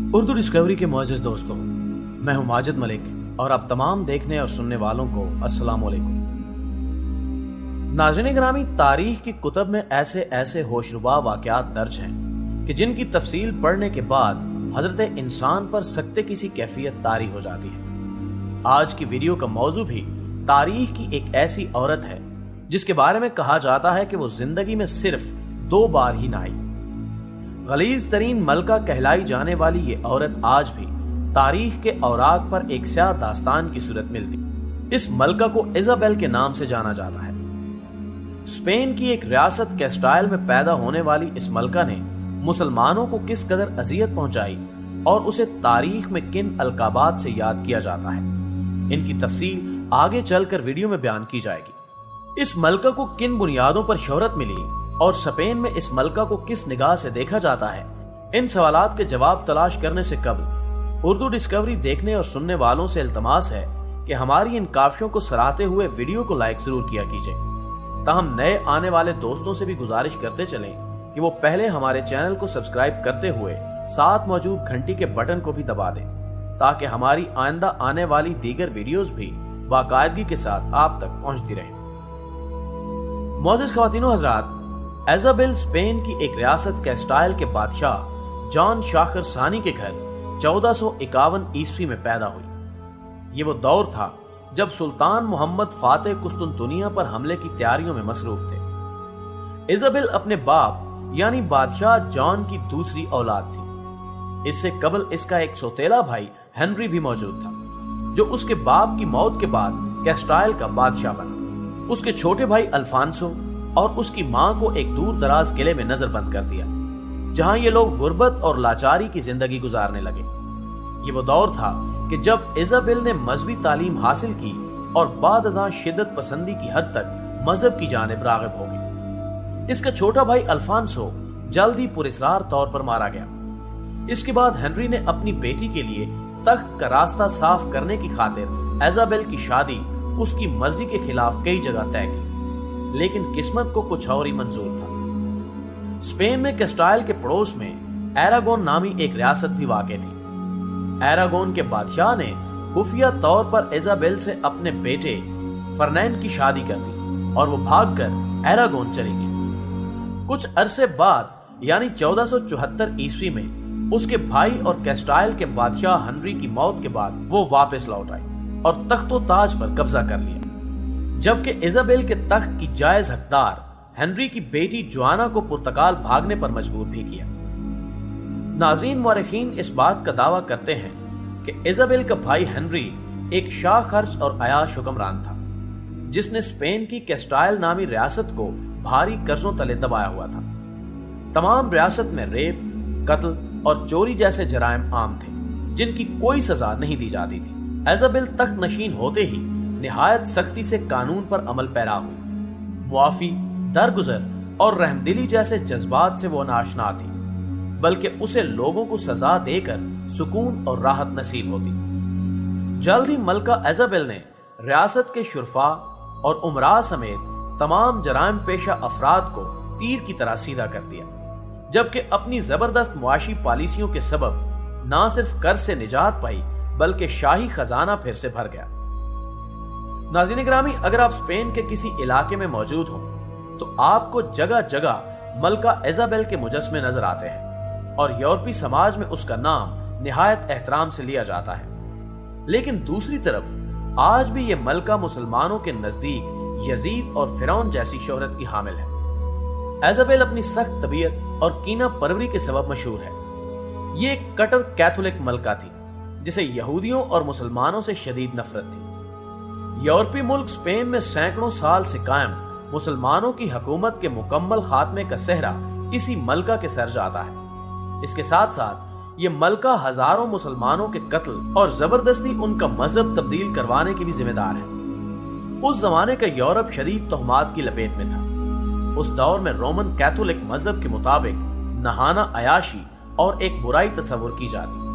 Urdu Discovery کے معزز دوستوں، میں ہوں ماجد ملک اور آپ تمام دیکھنے اور سننے والوں کو السلام علیکم۔ ناظرین گرامی، تاریخ کی کتب میں ایسے ہوشربا واقعات درج ہیں کہ جن کی تفصیل پڑھنے کے بعد حضرت انسان پر سکتے کی سی کیفیت طاری ہو جاتی ہے۔ آج کی ویڈیو کا موضوع بھی تاریخ کی ایک ایسی عورت ہے جس کے بارے میں کہا جاتا ہے کہ وہ زندگی میں صرف 2 بار ہی نہ آئی۔ غلیظ ترین ملکہ کہلائی جانے والی یہ عورت آج بھی تاریخ کے اوراق پر ایک سیاہ داستان کی صورت ملتی۔ اس ملکہ کو ایزابیل کے نام سے جانا جاتا ہے۔ اسپین کی ایک ریاست کیسٹائل میں پیدا ہونے والی اس ملکہ نے مسلمانوں کو کس قدر اذیت پہنچائی اور اسے تاریخ میں کن القابات سے یاد کیا جاتا ہے، ان کی تفصیل آگے چل کر ویڈیو میں بیان کی جائے گی۔ اس ملکہ کو کن بنیادوں پر شہرت ملی اور اسپین میں اس ملکہ کو کس نگاہ سے دیکھا جاتا ہے، ان سوالات کے جواب تلاش کرنے سے قبل اردو ڈسکوری دیکھنے اور سننے والوں سے التماس ہے کہ ہماری ان کافیوں کو سراہتے ہوئے ویڈیو کو لائک ضرور کیا کیجئے۔ تاہم نئے آنے والے دوستوں سے بھی گزارش کرتے چلیں کہ وہ پہلے ہمارے چینل کو سبسکرائب کرتے ہوئے ساتھ موجود گھنٹی کے بٹن کو بھی دبا دیں تاکہ ہماری آئندہ آنے والی دیگر ویڈیوز بھی باقاعدگی کے ساتھ آپ تک پہنچتی رہیں۔ معزز خواتین و حضرات، ایزابیل اسپین کی ایک ریاست کیسٹائل کے بادشاہ جان شاخر ثانی کے گھر 1451 عیسوی میں پیدا ہوئی۔ یہ وہ دور تھا جب سلطان محمد فاتح قسطنطنیہ پر حملے کی تیاریوں میں مصروف تھے۔ ایزابیل اپنے باپ یعنی بادشاہ جان کی دوسری اولاد تھی۔ اس سے قبل اس کا ایک سوتیلا بھائی ہنری بھی موجود تھا جو اس کے باپ کی موت کے بعد کیسٹائل کا بادشاہ بنا۔ اس کے چھوٹے بھائی الفانسو اور اس کی ماں کو ایک دور دراز قلعے میں نظر بند کر دیا جہاں یہ لوگ غربت اور لاچاری کی زندگی گزارنے لگے۔ یہ وہ دور تھا کہ جب ایزابیل نے مذہبی تعلیم حاصل کی اور بعد ازاں شدت پسندی کی حد تک مذہب کی جانب راغب ہو گئی۔ اس کا چھوٹا بھائی الفانسو جلد ہی پراسرار طور پر مارا گیا۔ اس کے بعد ہنری نے اپنی بیٹی کے لیے تخت کا راستہ صاف کرنے کی خاطر ایزابیل کی شادی اس کی مرضی کے خلاف کئی جگہ طے کی، لیکن قسمت کو کچھ اور ہی منظور تھا۔ اسپین میں کیسٹائل کے پڑوس میں ایراگون نامی ایک ریاست بھی واقع تھی۔ ایراگون کے بادشاہ نے خفیہ طور پر ایزابیل سے اپنے بیٹے فرنینڈ کی شادی کر دی اور وہ بھاگ کر ایراگون چلی گئی۔ کچھ عرصے بعد یعنی 1474 عیسوی میں اس کے بھائی اور کیسٹائل کے بادشاہ ہنری کی موت کے بعد وہ واپس لوٹ آئی اور تخت و تاج پر قبضہ کر لیا، جبکہ ایزابیل کے تخت کی جائز حقدار ہنری کی بیٹی جوانا کو پرتگال بھاگنے پر مجبور بھی کیا۔ ناظرین، مورخین اس بات کا دعویٰ کرتے ہیں کہ ایزابیل کا بھائی ہنری ایک شاہ خرچ اور عیاش حکمران تھا جس نے اسپین کی کیسٹائل نامی ریاست کو بھاری قرضوں تلے دبایا ہوا تھا۔ تمام ریاست میں ریپ، قتل اور چوری جیسے جرائم عام تھے جن کی کوئی سزا نہیں دی جاتی تھی۔ ایزابیل تخت نشین ہوتے ہی نہایت سختی سے قانون پر عمل پیرا ہوئی۔ معافی، درگزر اور رحمدلی جیسے جذبات سے وہ ناشنا تھی، بلکہ اسے لوگوں کو سزا دے کر سکون اور راحت نصیب ہوتی۔ جلد ہی ملکہ ایزابیل نے ریاست کے شرفاء اور امراء سمیت تمام جرائم پیشہ افراد کو تیر کی طرح سیدھا کر دیا، جبکہ اپنی زبردست معاشی پالیسیوں کے سبب نہ صرف قرض سے نجات پائی بلکہ شاہی خزانہ پھر سے بھر گیا۔ ناظرین گرامی، اگر آپ اسپین کے کسی علاقے میں موجود ہوں تو آپ کو جگہ جگہ ملکہ ایزابیل کے مجسمے نظر آتے ہیں اور یورپی سماج میں اس کا نام نہایت احترام سے لیا جاتا ہے، لیکن دوسری طرف آج بھی یہ ملکہ مسلمانوں کے نزدیک یزید اور فرعون جیسی شہرت کی حامل ہے۔ ایزابیل اپنی سخت طبیعت اور کینہ پروری کے سبب مشہور ہے۔ یہ ایک کٹر کیتھولک ملکہ تھی جسے یہودیوں اور مسلمانوں سے شدید نفرت تھی۔ یورپی ملک اسپین میں سینکڑوں سال سے قائم مسلمانوں کی حکومت کے مکمل خاتمے کا سہرا اسی ملکہ کے سر جاتا ہے۔ اس کے ساتھ ساتھ یہ ملکہ ہزاروں مسلمانوں کے قتل اور زبردستی ان کا مذہب تبدیل کروانے کی بھی ذمہ دار ہے۔ اس زمانے کا یورپ شدید تہمات کی لپیٹ میں تھا۔ اس دور میں رومن کیتھولک مذہب کے مطابق نہانا عیاشی اور ایک برائی تصور کی جاتی۔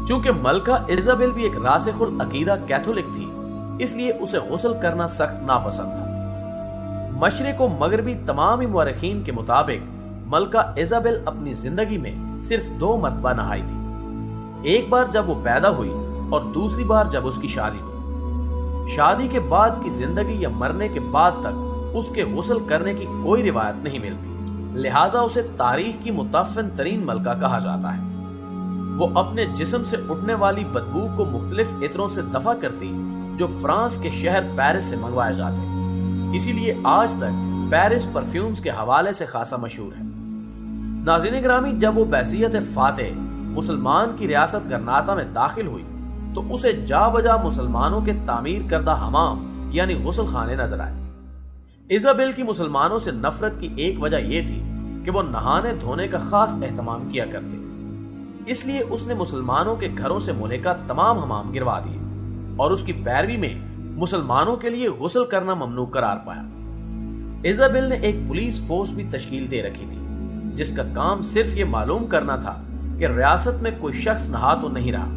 چونکہ ملکہ ایزابیل بھی ایک راسخ العقیدہ کیتھولک تھی، اس لیے اسے غسل کرنا سخت ناپسند تھا۔ مشرق و مغربی تمام مورخین کے مطابق ملکہ ایزابیل اپنی زندگی میں صرف 2 مرتبہ نہائی تھی۔ ایک بار جب وہ پیدا ہوئی اور دوسری بار جب اس کی شادی ہوئی۔ شادی کے بعد کی زندگی یا مرنے کے بعد تک اس کے غسل کرنے کی کوئی روایت نہیں ملتی، لہٰذا اسے تاریخ کی متعفن ترین ملکہ کہا جاتا ہے۔ وہ اپنے جسم سے اٹھنے والی بدبو کو مختلف عطروں سے دفع کرتی جو فرانس کے شہر پیرس سے منگوائے جاتے، اسی لیے آج تک پیرس پرفیومز کے حوالے سے خاصا مشہور ہے۔ ناظرین گرامی، جب وہ بحیثیت فاتح مسلمان کی ریاست گرناطہ میں داخل ہوئی تو اسے جا بجا مسلمانوں کے تعمیر کردہ حمام یعنی غسل خانے نظر آئے۔ ایزابیل کی مسلمانوں سے نفرت کی ایک وجہ یہ تھی کہ وہ نہانے دھونے کا خاص اہتمام کیا کرتے، اس لیے اس نے مسلمانوں کے گھروں سے ملکہ تمام حمام گروا دیے اور اس کی پیروی میں مسلمانوں کے لیے غسل کرنا ممنوع قرار پایا۔ ایزابیل نے ایک پولیس فورس بھی تشکیل دے رکھی تھی جس کا کام صرف یہ معلوم کرنا تھا کہ ریاست میں کوئی شخص نہا تو نہیں رہا۔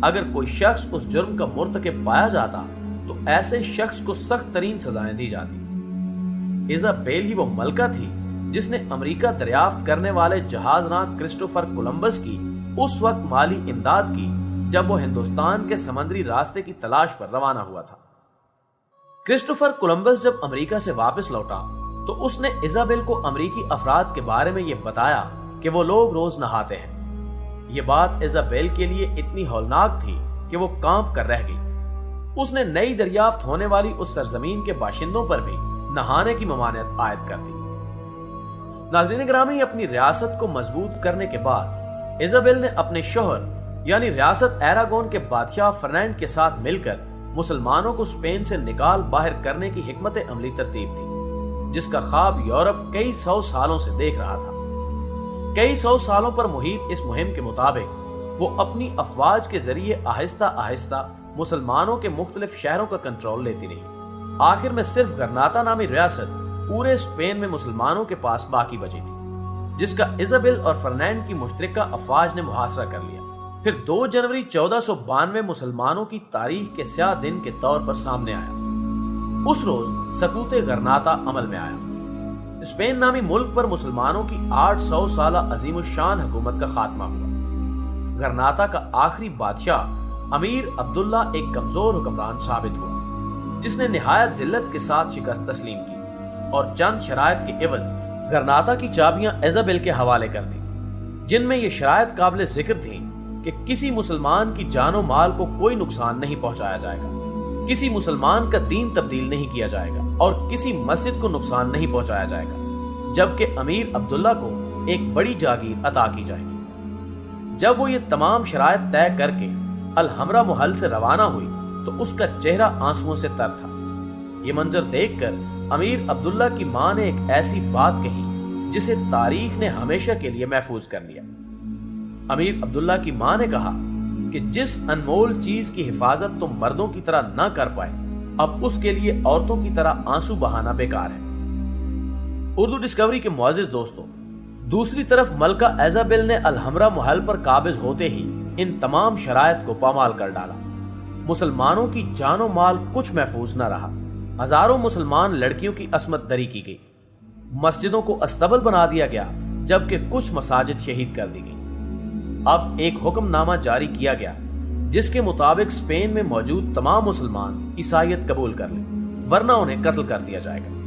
اگر کوئی شخص اس جرم کا مرتکب پایا جاتا تو ایسے شخص کو سخت ترین سزائیں دی جاتی۔ ایزابیل ہی وہ ملکہ تھی جس نے امریکہ دریافت کرنے والے جہاز راں کرسٹوفر کولمبس کی اس وقت مالی امداد کی جب وہ ہندوستان کے سمندری راستے کی تلاش پر روانہ ہوا تھا۔ کرسٹوفر کولمبس جب امریکہ سے واپس لوٹا تو اس نے ایزابیل کو امریکی افراد کے بارے میں یہ بتایا کہ وہ لوگ روز نہاتے ہیں۔ یہ بات ایزابیل کے لیے اتنی ہولناک تھی کہ وہ کانپ کر رہ گئی۔ اس نے نئی دریافت ہونے والی اس سرزمین کے باشندوں پر بھی نہانے کی ممانعت عائد کر دی۔ ناظرین گرامی، اپنی ریاست کو مضبوط کرنے کے بعد ایزابیل نے اپنے شوہر یعنی ریاست ایراگون کے بادشاہ فرنینڈ کے ساتھ مل کر مسلمانوں کو اسپین سے نکال باہر کرنے کی حکمت عملی ترتیب دی، جس کا خواب یورپ کئی سو سالوں سے دیکھ رہا تھا۔ کئی سو سالوں پر محیط اس مہم کے مطابق وہ اپنی افواج کے ذریعے آہستہ آہستہ مسلمانوں کے مختلف شہروں کا کنٹرول لیتی رہی۔ آخر میں صرف گرناطہ نامی ریاست پورے اسپین میں مسلمانوں کے پاس باقی بچی تھی، جس کا ایزابیل اور فرنینڈ کی مشترکہ افواج نے محاصرہ کر لیا۔ پھر 2 جنوری 1492 مسلمانوں کی تاریخ کے سیاہ دن کے طور پر سامنے آیا۔ اس روز سقوط گرناطہ عمل میں آیا۔ اسپین نامی ملک پر مسلمانوں کی 800 سالہ عظیم الشان حکومت کا خاتمہ ہوا۔ گرناطہ کا آخری بادشاہ امیر عبداللہ ایک کمزور حکمران ثابت ہوا، جس نے نہایت ذلت کے ساتھ شکست تسلیم کی اور چند شرائط کے عوض گرناطہ کی چابیاں ایزابیل کے حوالے کر دی، جن میں یہ شرائط قابل ذکر تھیں کہ کسی مسلمان کی جان و مال کو کوئی نقصان نہیں پہنچایا جائے گا، کسی مسلمان کا دین تبدیل نہیں کیا جائے گا اور کسی مسجد کو نقصان نہیں پہنچایا جائے گا، جبکہ امیر عبداللہ کو ایک بڑی جاگیر عطا کی جائے گی۔ جب وہ یہ تمام شرائط طے کر کے الحمرا محل سے روانہ ہوئی تو اس کا چہرہ آنسوؤں سے تر تھا۔ یہ منظر دیکھ کر امیر عبداللہ کی ماں نے ایک ایسی بات کہی جسے تاریخ نے ہمیشہ کے لیے محفوظ کر لیا۔ امیر عبداللہ کی ماں نے کہا کہ جس انمول چیز کی حفاظت تم مردوں کی طرح نہ کر پائے، اب اس کے لیے عورتوں کی طرح آنسو بہانا بیکار ہے۔ اردو ڈسکوری کے معزز دوستوں، دوسری طرف ملکہ ایزابیل نے الحمرا محل پر قابض ہوتے ہی ان تمام شرائط کو پامال کر ڈالا۔ مسلمانوں کی جان و مال کچھ محفوظ نہ رہا۔ ہزاروں مسلمان لڑکیوں کی عصمت دری کی گئی، مسجدوں کو استبل بنا دیا گیا، جبکہ کچھ مساجد شہید کر دی گئی۔ اب ایک حکم نامہ جاری کیا گیا جس کے مطابق اسپین میں موجود تمام مسلمان عیسائیت قبول کر لیں، ورنہ انہیں قتل کر دیا جائے گا۔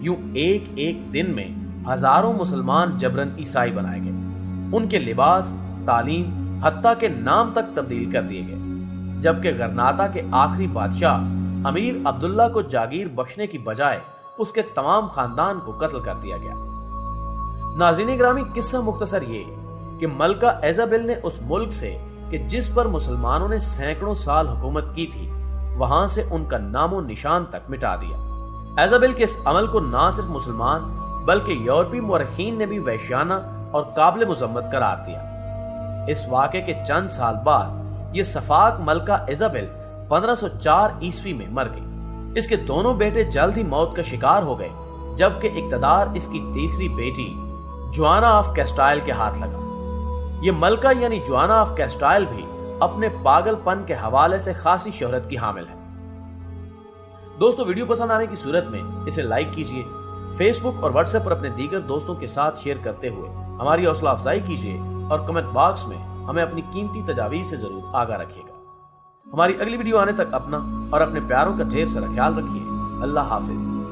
یوں ایک ایک دن میں ہزاروں مسلمان جبرن عیسائی بنائے گئے، ان کے لباس، تعلیم، حتیٰ کے نام تک تبدیل کر دیے گئے، جبکہ گرناطہ کے آخری بادشاہ امیر عبداللہ کو جاگیر بخشنے کی بجائے اس کے تمام خاندان کو قتل کر دیا گیا۔ ناظرین گرامی، قصہ مختصر یہ کہ ملکہ ایزابیل نے اس ملک سے کہ جس پر مسلمانوں نے سینکڑوں سال حکومت کی تھی، وہاں سے ان کا نام و نشان تک مٹا دیا۔ ایزابیل کے اس عمل کو نہ صرف مسلمان بلکہ یورپی مورخین نے بھی وحشیانہ اور قابل مذمت قرار دیا۔ اس واقعے کے چند سال بعد یہ سفاک ملکہ ایزابیل 1504 عیسوی میں مر گئی۔ اس کے دونوں بیٹے جلد ہی موت کا شکار ہو گئے، جبکہ اقتدار اس کی تیسری بیٹی جوانا آف کیسٹائل کے ہاتھ لگا۔ یہ ملکہ یعنی جوانا آف کیسٹائل بھی اپنے پاگل پن کے حوالے سے خاصی شہرت کی حامل ہے۔ دوستو، ویڈیو پسند آنے کی صورت میں اسے لائک کیجئے، فیس بک اور واٹس ایپ پر اپنے دیگر دوستوں کے ساتھ شیئر کرتے ہوئے ہماری حوصلہ افزائی کیجئے اور کمنٹ باکس میں ہمیں اپنی قیمتی تجاویز سے ضرور آگاہ رکھیے گا۔ ہماری اگلی ویڈیو آنے تک اپنا اور اپنے پیاروں کا ڈھیر سارا خیال رکھیے۔ اللہ حافظ۔